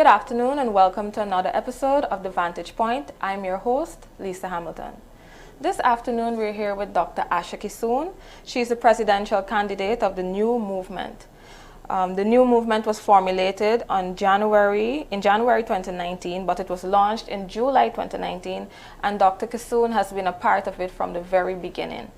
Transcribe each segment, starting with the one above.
Good afternoon and welcome to another episode of the Vantage Point. I'm your host, Lisa Hamilton. This afternoon we're here with Dr. Asha Kissoon. She's the presidential candidate of the New Movement. The New Movement was formulated in January 2019, but it was launched in July 2019, and Dr. Kissoon has been a part of it from the very beginning.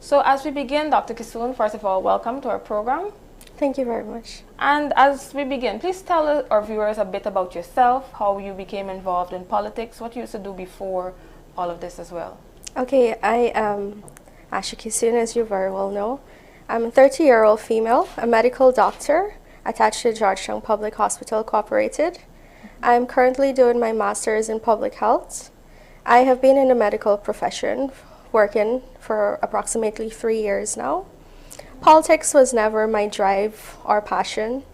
So as we begin, Dr. Kissoon, first of all, welcome to our program. Thank you very much. And as we begin, please tell our viewers a bit about yourself, how you became involved in politics, what you used to do before all of this as well. Okay, I am Asha Kissoon, as you very well know. I'm a 30-year-old female, a medical doctor attached to Georgetown Public Hospital Incorporated. I'm currently doing my master's in public health. I have been in the medical profession, working for approximately 3 years now. Politics was never my drive or passion.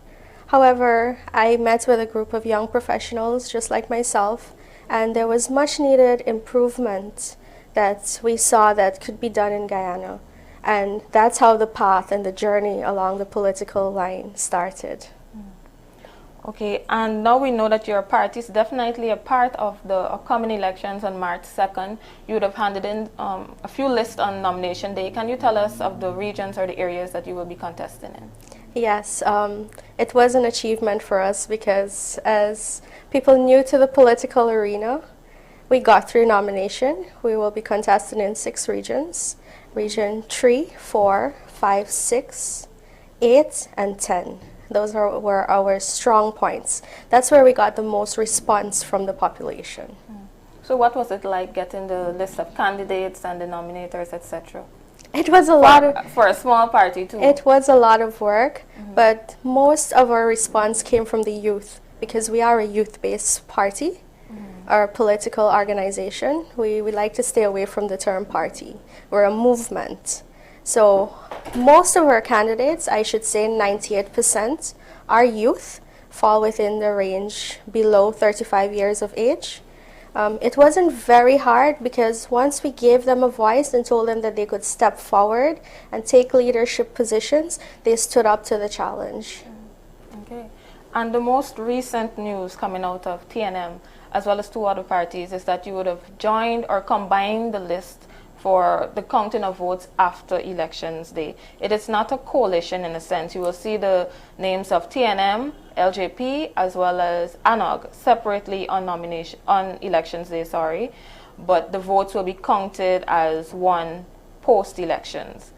However, I met with a group of young professionals just like myself, and there was much needed improvement that we saw that could be done in Guyana. And that's how the path and the journey along the political line started. Okay, and now we know that your party is definitely a part of the upcoming elections on March 2nd. You would have handed in a few lists on nomination day. Can you tell us of the regions or the areas that you will be contesting in? Yes, it was an achievement for us because as people new to the political arena, we got through nomination. We will be contesting in 6 regions. Region 3, 4, 5, 6, 8, and 10. Those were our strong points. That's where we got the most response from the population. So what was it like getting the list of candidates and the nominators, etc.? It was a lot for a small party too. It was a lot of work, but most of our response came from the youth because we are a youth-based party. Our political organization, we like to stay away from the term party. We're a movement. So most of our candidates, I should say 98%, are youth, fall within the range below 35 years of age. It wasn't very hard because once we gave them a voice and told them that they could step forward and take leadership positions, they stood up to the challenge. Okay. And the most recent news coming out of TNM, as well as 2 other parties, is that you would have joined or combined the list for the counting of votes after elections day. It is not a coalition in a sense. You will see the names of TNM, LJP, as well as ANOG separately on elections day, but the votes will be counted as one post-elections.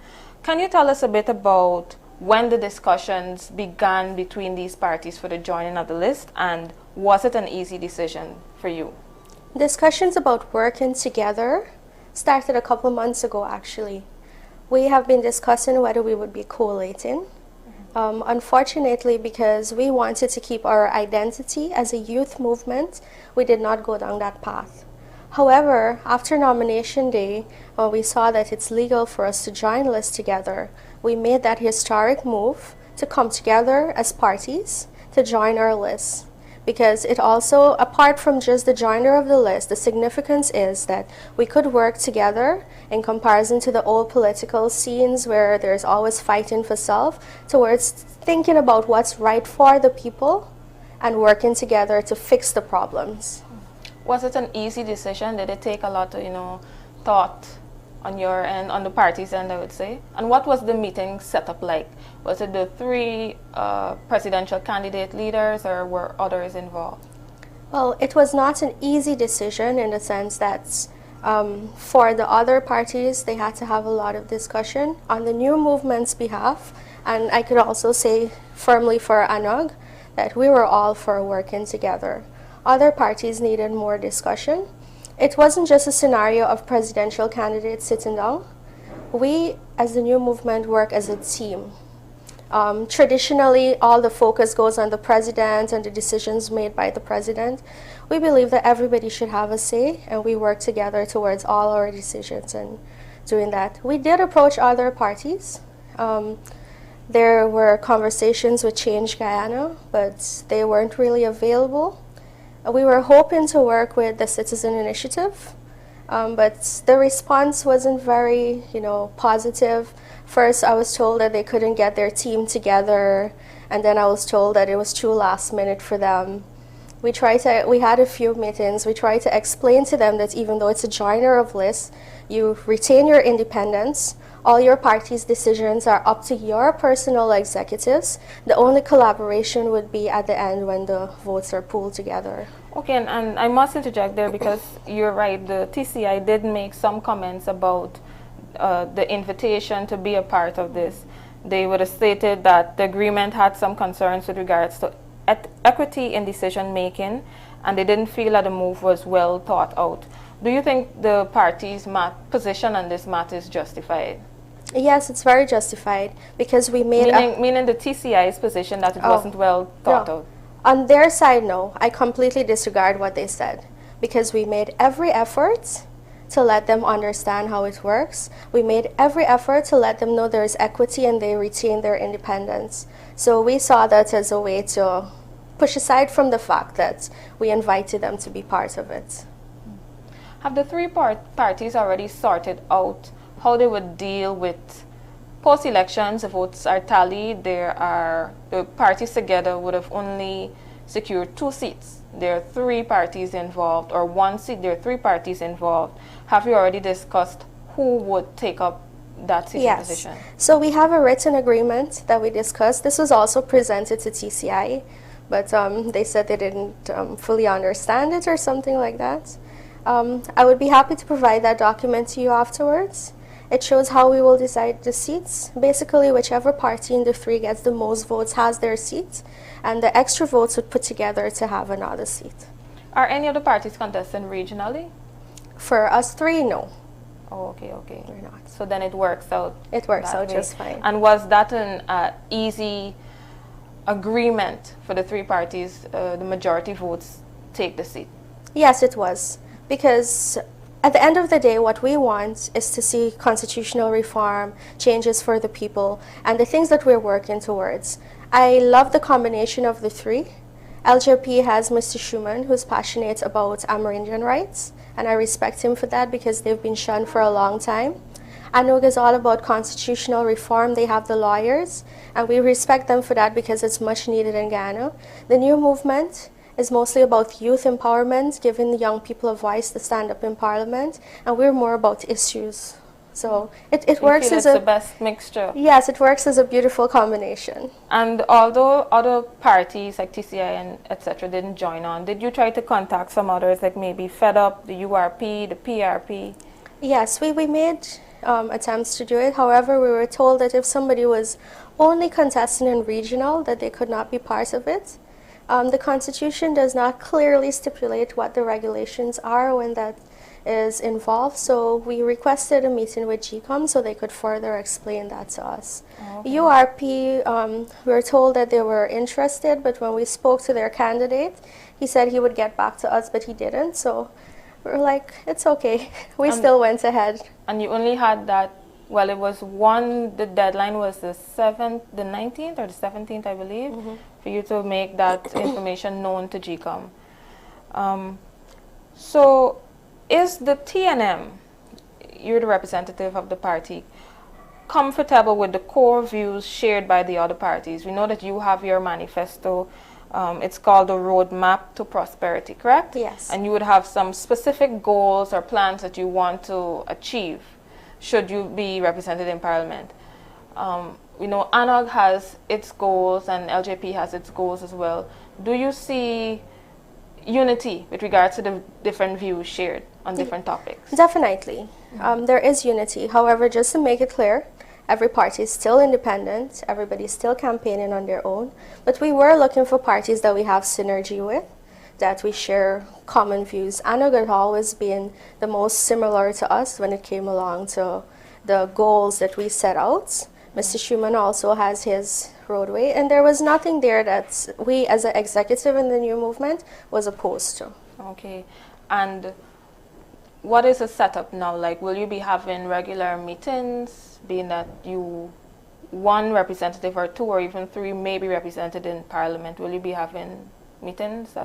Can you tell us a bit about when the discussions began between these parties for the joining of the list, and was it an easy decision for you? Discussions about working together started a couple months ago, actually. We have been discussing whether we would be collating. Unfortunately, because we wanted to keep our identity as a youth movement, we did not go down that path. However, after nomination day, when we saw that it's legal for us to join lists together, we made that historic move to come together as parties to join our lists. Because it also, apart from just the joiner of the list, the significance is that we could work together in comparison to the old political scenes where there's always fighting for self, towards thinking about what's right for the people and working together to fix the problems. Was it an easy decision? Did it take a lot of, thought on your end, on the party's end, I would say? And what was the meeting set up like? Was it the 3 presidential candidate leaders, or were others involved? Well, it was not an easy decision in the sense that for the other parties, they had to have a lot of discussion on the new movement's behalf. And I could also say firmly for ANOG that we were all for working together. Other parties needed more discussion. It wasn't just a scenario of presidential candidates sitting down. We, as the new movement, work as a team. Traditionally, all the focus goes on the president and the decisions made by the president. We believe that everybody should have a say, and we work together towards all our decisions and doing that. We did approach other parties. There were conversations with Change Guyana, but they weren't really available. We were hoping to work with the Citizen Initiative, but the response wasn't very, positive. First, I was told that they couldn't get their team together, and then I was told that it was too last minute for them. We had a few meetings. We tried to explain to them that even though it's a joiner of lists, you retain your independence. All your party's decisions are up to your personal executives. The only collaboration would be at the end when the votes are pooled together. Okay, and I must interject there because you're right. The TCI did make some comments about the invitation to be a part of this. They would have stated that the agreement had some concerns with regards to equity in decision making, and they didn't feel that the move was well thought out. Do you think the party's position on this matter is justified? Yes, it's very justified because we made meaning the TCI's position that it wasn't well thought out. On their side, no. I completely disregard what they said because we made every effort to let them understand how it works. We made every effort to let them know there is equity and they retain their independence. So we saw that as a way to push aside from the fact that we invited them to be part of it. Have the three parties already sorted out how they would deal with post-elections? The votes are tallied. The parties together would have only secured 2 seats. There are 3 parties involved, or 1 seat. There are 3 parties involved. Have you already discussed who would take up that seating position? So we have a written agreement that we discussed. This was also presented to TCI, but they said they didn't fully understand it or something like that. I would be happy to provide that document to you afterwards. It shows how we will decide the seats. Basically, whichever party in the 3 gets the most votes has their seat, and the extra votes would put together to have another seat. Are any of the parties contesting regionally? For us 3, no. Oh, okay. We're not. So then it works out. It works out just fine. And was that an easy agreement for the 3 parties? The majority votes take the seat. Yes, it was. Because at the end of the day, what we want is to see constitutional reform, changes for the people, and the things that we're working towards. I love the combination of the 3. LJP has Mr. Schumann, who's passionate about Amerindian rights, and I respect him for that because they've been shunned for a long time. ANOG is all about constitutional reform. They have the lawyers, and we respect them for that because it's much needed in Ghana. The new movement is mostly about youth empowerment, giving the young people a voice to stand up in parliament, and we're more about issues. So it works as the best mixture. Yes, it works as a beautiful combination. And although other parties like TCI and etc. didn't join on, did you try to contact some others like maybe Fed Up, the URP, the PRP? Yes, we made attempts to do it. However, we were told that if somebody was only contesting in regional, that they could not be part of it. The Constitution does not clearly stipulate what the regulations are when that is involved, so we requested a meeting with GCOM so they could further explain that to us. Okay. URP, we were told that they were interested, but when we spoke to their candidate, he said he would get back to us, but he didn't, so we were like, it's okay. We still went ahead. And you only had that, well, it was the deadline was the 19th or the 17th, I believe, for you to make that information known to GCOM. So is the TNM, you're the representative of the party, comfortable with the core views shared by the other parties? We know that you have your manifesto. It's called the Roadmap to Prosperity, correct? Yes. And you would have some specific goals or plans that you want to achieve should you be represented in Parliament. We know ANOG has its goals and LJP has its goals as well. Do you see unity with regards to the different views shared on different topics? Definitely. There is unity. However, just to make it clear, every party is still independent. Everybody's still campaigning on their own. But we were looking for parties that we have synergy with, that we share common views. ANOG had always been the most similar to us when it came along to the goals that we set out. Mr. Schumann also has his roadway, and there was nothing there that we as an executive in the new movement was opposed to. Okay. And what is the setup now? Like, will you be having regular meetings, being that one representative or 2 or even 3 may be represented in Parliament? Will you be having meetings?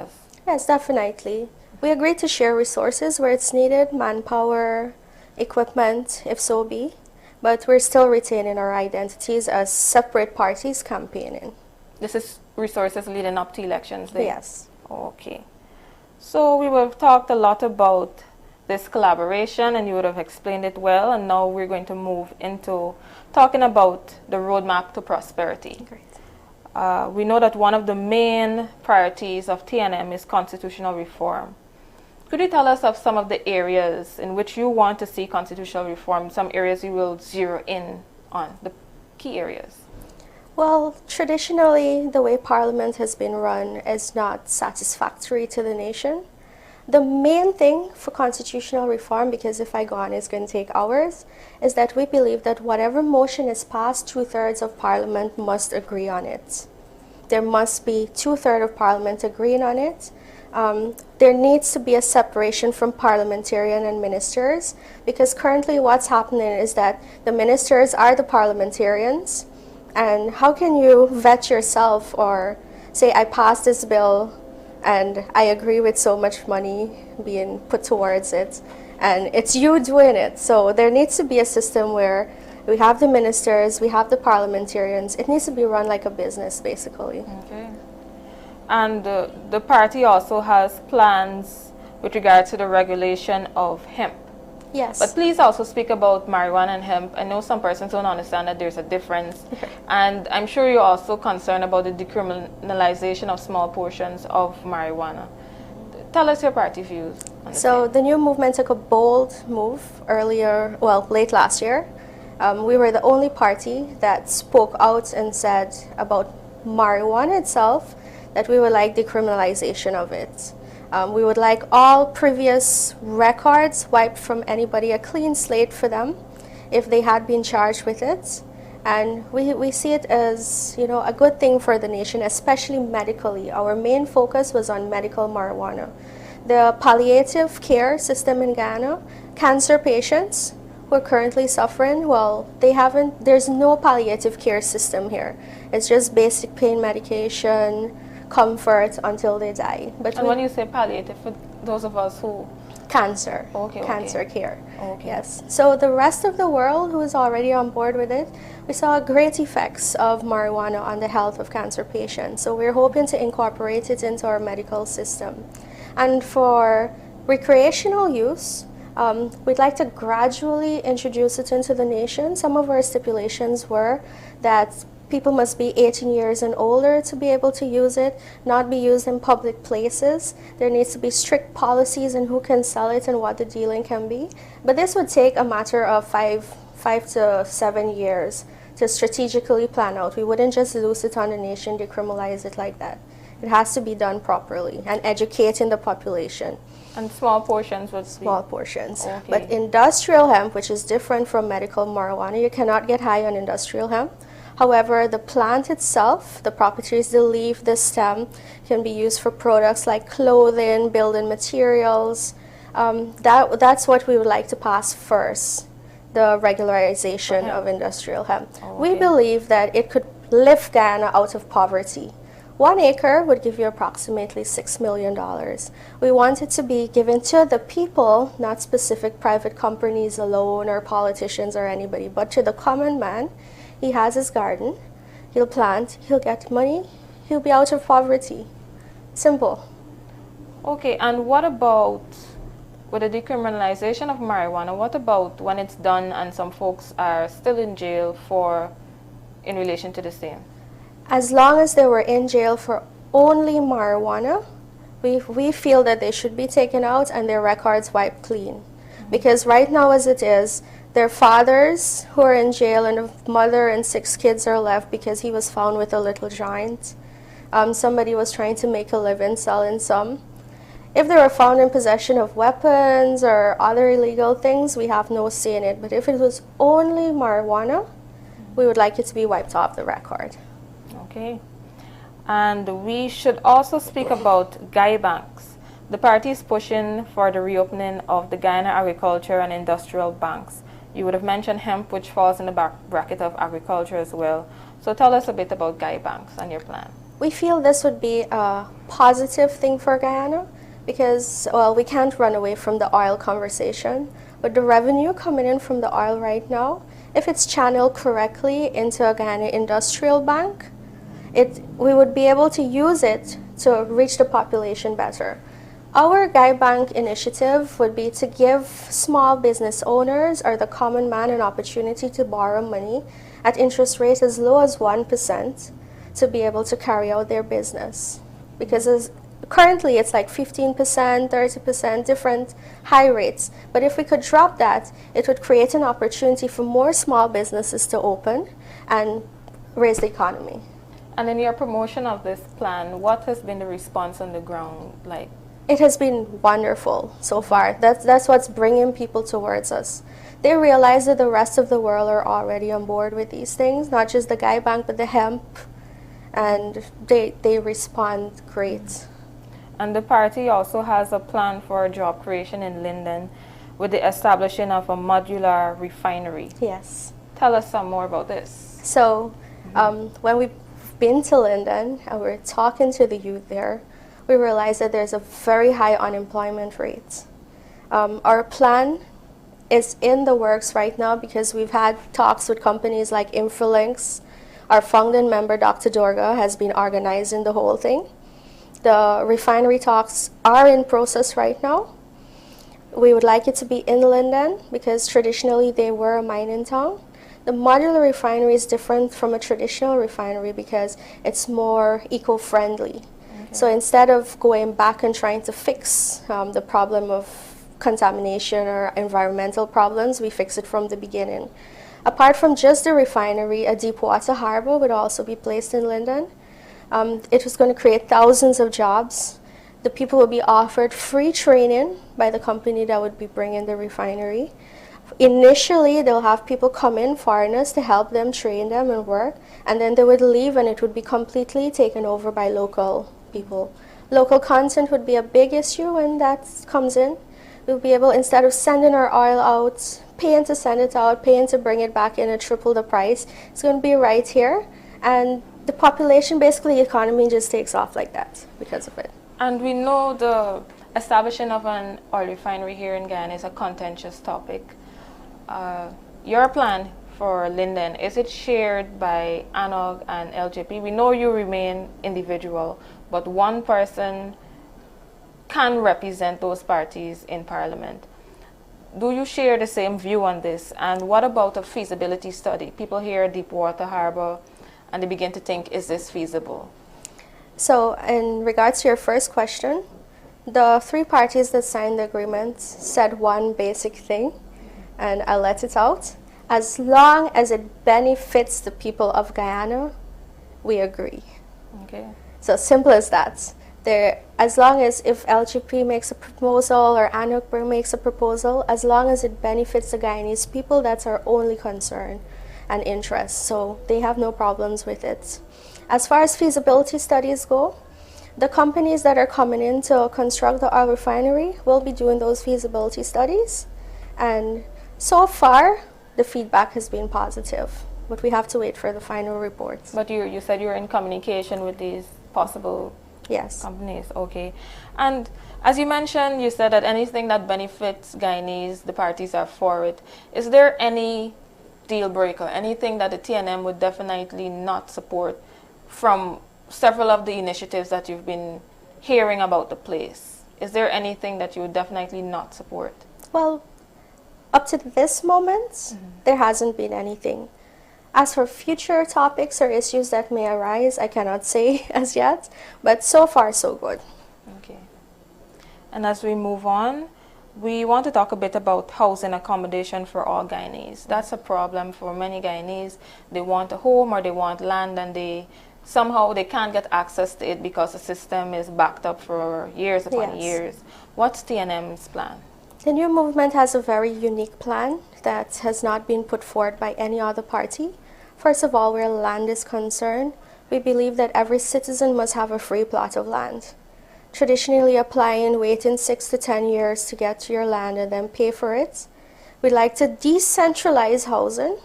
Yes, definitely. We agreed to share resources where it's needed, manpower, equipment, if so be. But we're still retaining our identities as separate parties campaigning. This is resources leading up to elections day? Yes. Okay. So we have talked a lot about this collaboration and you would have explained it well, and now we're going to move into talking about the roadmap to prosperity. Great. We know that one of the main priorities of TNM is constitutional reform. Could you tell us of some of the areas in which you want to see constitutional reform, some areas you will zero in on, the key areas? Well, traditionally, the way Parliament has been run is not satisfactory to the nation. The main thing for constitutional reform, because if I go on, it's going to take hours, is that we believe that whatever motion is passed, 2/3 of Parliament must agree on it. There must be 2/3 of Parliament agreeing on it. There needs to be a separation from parliamentarian and ministers, because currently what's happening is that the ministers are the parliamentarians, and how can you vet yourself or say, I passed this bill and I agree with so much money being put towards it, and it's you doing it. So there needs to be a system where we have the ministers, we have the parliamentarians. It needs to be run like a business, basically. Okay. And the party also has plans with regard to the regulation of hemp. Yes. But please also speak about marijuana and hemp. I know some persons don't understand that there's a difference. And I'm sure you're also concerned about the decriminalization of small portions of marijuana. Tell us your party views on this. So the new movement took a bold move late last year. We were the only party that spoke out and said about marijuana itself that we would like decriminalization of it. We would like all previous records wiped from anybody, a clean slate for them if they had been charged with it. And we see it as, a good thing for the nation, especially medically. Our main focus was on medical marijuana. The palliative care system in Ghana, cancer patients who are currently suffering, there's no palliative care system here. It's just basic pain medication, comfort until they die. But and when you say palliative, for those of us who... Cancer. Okay. Cancer care. Okay. Yes. So the rest of the world who is already on board with it, we saw great effects of marijuana on the health of cancer patients. So we're hoping to incorporate it into our medical system. And for recreational use, we'd like to gradually introduce it into the nation. Some of our stipulations were that people must be 18 years and older to be able to use it, not be used in public places. There needs to be strict policies on who can sell it and what the dealing can be. But this would take a matter of five to 7 years to strategically plan out. We wouldn't just loose it on the nation, decriminalize it like that. It has to be done properly and educating the population. And small portions would be... Small portions. Okay. But industrial hemp, which is different from medical marijuana, you cannot get high on industrial hemp. However, the plant itself, the properties, the leaf, the stem, can be used for products like clothing, building materials. That's what we would like to pass first, the regularization of industrial hemp. Okay. We believe that it could lift Ghana out of poverty. 1 acre would give you approximately $6 million. We want it to be given to the people, not specific private companies alone or politicians or anybody, but to the common man. He has his garden, he'll plant, he'll get money, he'll be out of poverty. Simple. Okay, and what about with the decriminalization of marijuana? What about when it's done and some folks are still in jail in relation to the same? As long as they were in jail for only marijuana, we feel that they should be taken out and their records wiped clean. Because right now as it is, their fathers who are in jail and a mother and 6 kids are left because he was found with a little joint. Somebody was trying to make a living selling some. If they were found in possession of weapons or other illegal things, we have no say in it. But if it was only marijuana, we would like it to be wiped off the record. Okay. And we should also speak about Guy banks. The party is pushing for the reopening of the Ghana Agriculture and Industrial Banks. You would have mentioned hemp, which falls in the bracket of agriculture as well. So tell us a bit about Guy banks and your plan. We feel this would be a positive thing for Guyana because, we can't run away from the oil conversation. But the revenue coming in from the oil right now, if it's channeled correctly into a Ghana Industrial Bank, we would be able to use it to reach the population better. Our Guy Bank initiative would be to give small business owners or the common man an opportunity to borrow money at interest rates as low as 1% to be able to carry out their business. Because currently it's like 15%, 30%, different high rates. But if we could drop that, it would create an opportunity for more small businesses to open and raise the economy. And in your promotion of this plan, what has been the response on the ground like? It has been wonderful so far. That's what's bringing people towards us. They realize that the rest of the world are already on board with these things, not just the Guy Bank, but the hemp, and they respond great. And the party also has a plan for job creation in Linden with the establishing of a modular refinery. Yes. Tell us some more about this. So when we've been to Linden and we're talking to the youth there, we realize that there's a very high unemployment rate. Our plan is in the works right now because we've had talks with companies like Infolinks. Our founding member, Dr. Dorga, has been organizing the whole thing. The refinery talks are in process right now. We would like it to be in Linden because traditionally they were a mining town. The modular refinery is different from a traditional refinery because it's more eco-friendly. So instead of going back and trying to fix the problem of contamination or environmental problems, we fix it from the beginning. Apart from just the refinery, a deep water harbor would also be placed in Linden. It was going to create thousands of jobs. The people will be offered free training by the company that would be bringing the refinery. Initially, they'll have people come in, foreigners, to help them, train them and work, and then they would leave and it would be completely taken over by local people. Local content would be a big issue when that comes in. We'll be able, instead of sending our oil out, paying to send it out, paying to bring it back in at triple the price, it's going to be right here. And the population, basically the economy just takes off like that because of it. And we know the establishing of an oil refinery here in Guyana is a contentious topic. Your plan for Linden, is it shared by ANOG and LJP? We know you remain individual, but one person can represent those parties in Parliament. Do you share the same view on this? And what about a feasibility study? People hear Deepwater Harbor and they begin to think, is this feasible? So in regards to your first question, the three parties that signed the agreement said one basic thing, and I'll let it out. As long as it benefits the people of Guyana, we agree. Okay. So simple as that. As long as if LGP makes a proposal or ANOC makes a proposal, as long as it benefits the Guyanese people, that's our only concern and interest. So they have no problems with it. As far as feasibility studies go, the companies that are coming in to construct the oil refinery will be doing those feasibility studies. And so far, the feedback has been positive, but we have to wait for the final reports. But you said you're in communication with these possible companies. Okay. And as you mentioned, you said that anything that benefits Guyanese, the parties are for it. Is there any deal breaker, anything that the TNM would definitely not support from several of the initiatives that you've been hearing about the place? Is there anything that you would definitely not support? Well, up to this moment, there hasn't been anything. As for future topics or issues that may arise, I cannot say as yet, but so far so good. Okay. And as we move on, we want to talk a bit about housing accommodation for all Guyanese. That's a problem for many Guyanese. They want a home or they want land and they can't get access to it because the system is backed up for years upon years. What's TNM's plan? The new movement has a very unique plan that has not been put forward by any other party. First of all, where land is concerned, we believe that every citizen must have a free plot of land. Traditionally applying, waiting 6 to 10 years to get to your land and then pay for it. We'd like to decentralize housing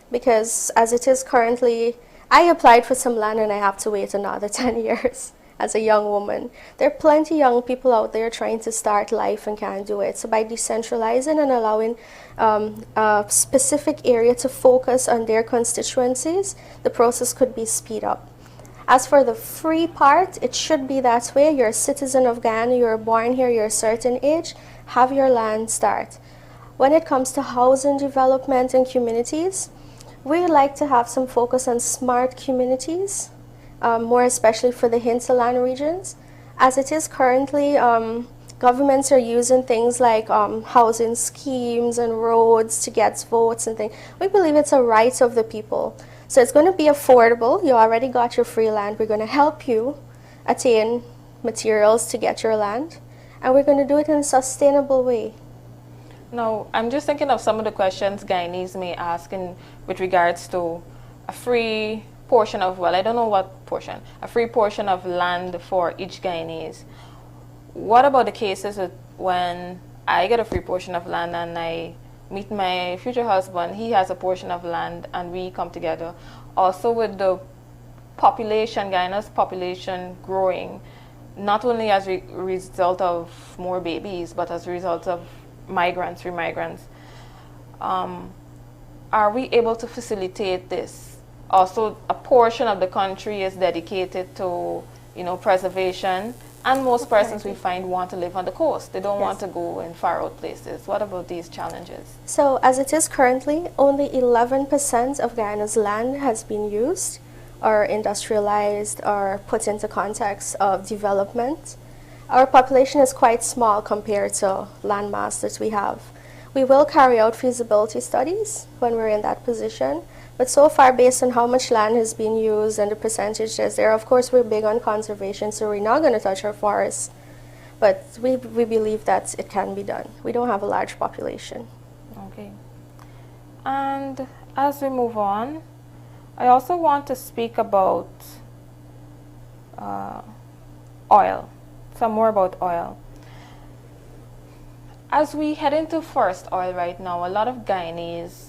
because as it is currently, I applied for some land and I have to wait another 10 years. As a young woman, there are plenty of young people out there trying to start life and can't do it. So by decentralizing and allowing a specific area to focus on their constituencies, the process could be speed up. As for the free part, it should be that way. You're a citizen of Ghana, you're born here, you're a certain age, have your land start. When it comes to housing development in communities, we like to have some focus on smart communities, more especially for the hinterland regions. As it is currently, governments are using things like housing schemes and roads to get votes and things. We believe it's a right of the people. So it's going to be affordable. You already got your free land. We're going to help you attain materials to get your land. And we're going to do it in a sustainable way. Now, I'm just thinking of some of the questions Guyanese may ask with regards to a free portion of, well, I don't know what portion, a free portion of land for each Guyanese. What about the cases when I get a free portion of land and I meet my future husband, he has a portion of land and we come together? Also with the population, Guyana's population growing, not only as a result of more babies, but as a result of migrants, remigrants, are we able to facilitate this? Also, a portion of the country is dedicated to, preservation, and most persons we find want to live on the coast. They don't want to go in far out places. What about these challenges? So, as it is currently, only 11% of Guyana's land has been used or industrialized or put into context of development. Our population is quite small compared to land mass that we have. We will carry out feasibility studies when we're in that position, but so far, based on how much land has been used and the percentage that's there, of course, we're big on conservation, so we're not going to touch our forests. But we believe that it can be done. We don't have a large population. Okay. And as we move on, I also want to speak about oil. Some more about oil. As we head into forest oil right now, a lot of Guyanese,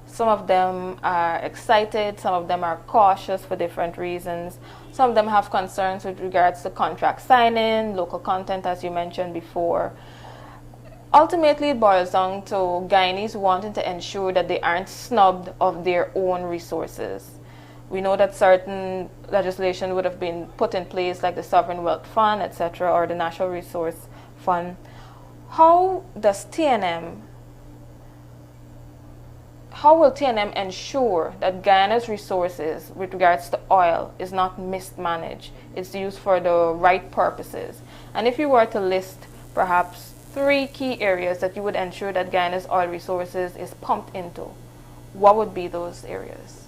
some of them are excited, some of them are cautious for different reasons. Some of them have concerns with regards to contract signing, local content, as you mentioned before. Ultimately, it boils down to Guyanese wanting to ensure that they aren't snubbed of their own resources. We know that certain legislation would have been put in place, like the Sovereign Wealth Fund, etc., or the Natural Resource Fund. How will TNM ensure that Guyana's resources with regards to oil is not mismanaged? It's used for the right purposes. And if you were to list perhaps 3 key areas that you would ensure that Guyana's oil resources is pumped into, what would be those areas?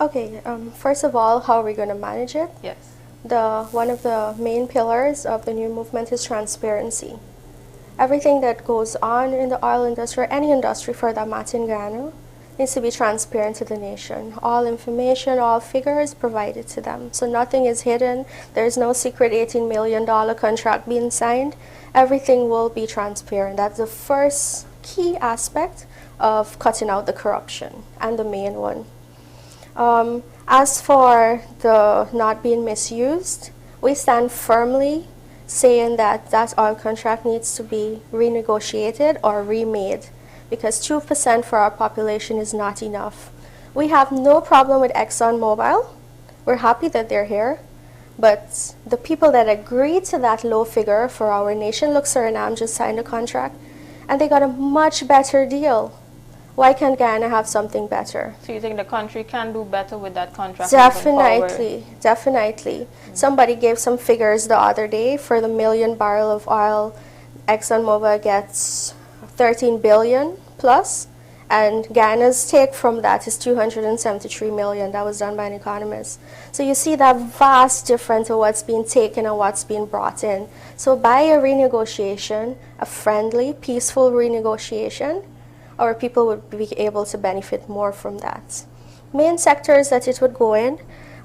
Okay, first of all, how are we going to manage it? Yes. One of the main pillars of the new movement is transparency. Everything that goes on in the oil industry, or any industry for that matter in Guyana, needs to be transparent to the nation. All information, all figures provided to them. So nothing is hidden. There's no secret $18 million contract being signed. Everything will be transparent. That's the first key aspect of cutting out the corruption, and the main one. As for the not being misused, we stand firmly saying that that oil contract needs to be renegotiated or remade, because 2% for our population is not enough. We have no problem with ExxonMobil. We're happy that they're here. But the people that agreed to that low figure for our nation, look, Suriname just signed a contract, and they got a much better deal. Why can't Guyana have something better? So you think the country can do better with that contract? Definitely, definitely. Mm-hmm. Somebody gave some figures the other day. For the 1 million barrel of oil, ExxonMobil gets 13 billion plus, and Guyana's take from that is 273 million. That was done by an economist. So you see that vast difference of what's being taken and what's being brought in. So by a renegotiation, a friendly, peaceful renegotiation, our people would be able to benefit more from that. Main sectors that it would go in,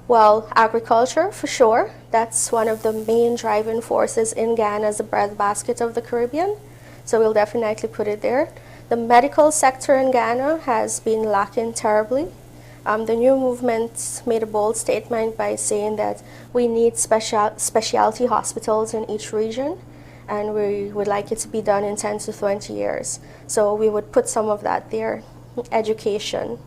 well, agriculture for sure. That's one of the main driving forces in Guyana as the breadbasket of the Caribbean. So we'll definitely put it there. The medical sector in Guyana has been lacking terribly. The new movement made a bold statement by saying that we need specialty hospitals in each region, and we would like it to be done in 10 to 20 years. So we would put some of that there. Education.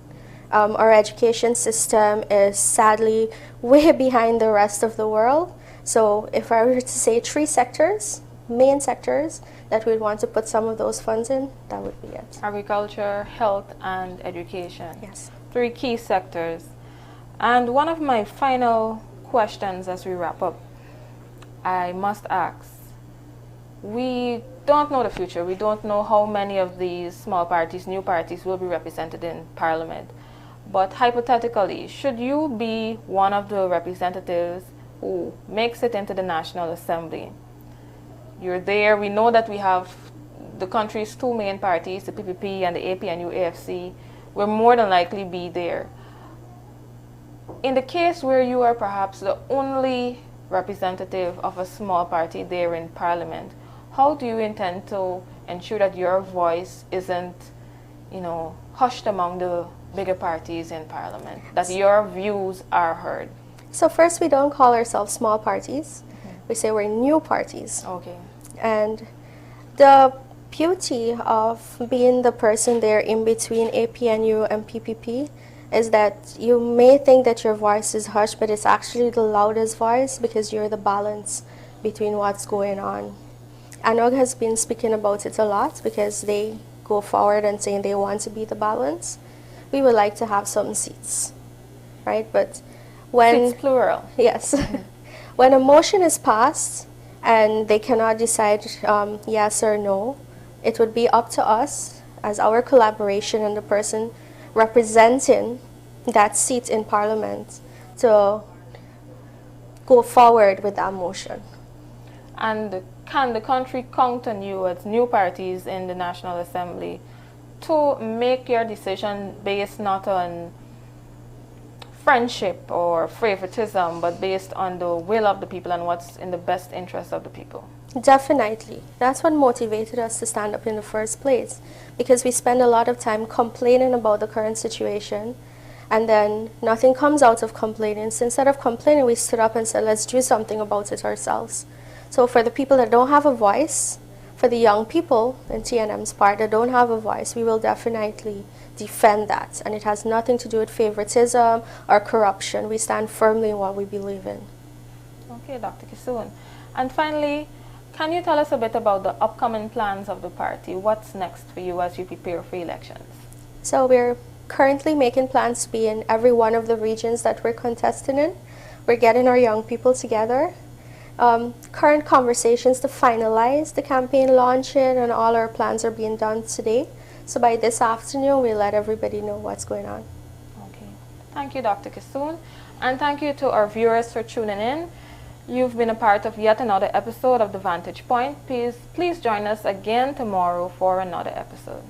Our education system is sadly way behind the rest of the world. So if I were to say 3 sectors, main sectors, that we'd want to put some of those funds in, that would be it. Agriculture, health, and education. Yes. 3 key sectors. And one of my final questions as we wrap up, I must ask, we don't know the future. We don't know how many of these small parties, new parties, will be represented in Parliament. But hypothetically, should you be one of the representatives who makes it into the National Assembly? You're there. We know that we have the country's 2 main parties, the PPP and the APNU AFC. Will more than likely be there. In the case where you are perhaps the only representative of a small party there in Parliament, how do you intend to ensure that your voice isn't, hushed among the bigger parties in Parliament, that your views are heard? So first, we don't call ourselves small parties. We say we're new parties. Okay. And the beauty of being the person there in between APNU and PPP is that you may think that your voice is hushed, but it's actually the loudest voice because you're the balance between what's going on. ANOG has been speaking about it a lot because they go forward and saying they want to be the balance. We would like to have some seats, right? But when... Seats plural. Yes. When a motion is passed and they cannot decide yes or no, it would be up to us as our collaboration and the person representing that seat in Parliament to go forward with that motion. And can the country count on you as new parties in the National Assembly to make your decision based not on friendship or favoritism, but based on the will of the people and what's in the best interest of the people? Definitely. That's what motivated us to stand up in the first place, because we spend a lot of time complaining about the current situation, and then nothing comes out of complaining. So instead of complaining, we stood up and said, let's do something about it ourselves. So for the people that don't have a voice, for the young people in TNM's part that don't have a voice, we will definitely defend that. And it has nothing to do with favoritism or corruption. We stand firmly in what we believe in. Okay, Dr. Kissoon. And finally, can you tell us a bit about the upcoming plans of the party? What's next for you as you prepare for elections? So we're currently making plans to be in every one of the regions that we're contesting in. We're getting our young people together. Current conversations to finalize the campaign launching, and all our plans are being done today. So by this afternoon, we'll let everybody know what's going on. Okay. Thank you, Dr. Kissoon. And thank you to our viewers for tuning in. You've been a part of yet another episode of the Vantage Point. Please join us again tomorrow for another episode.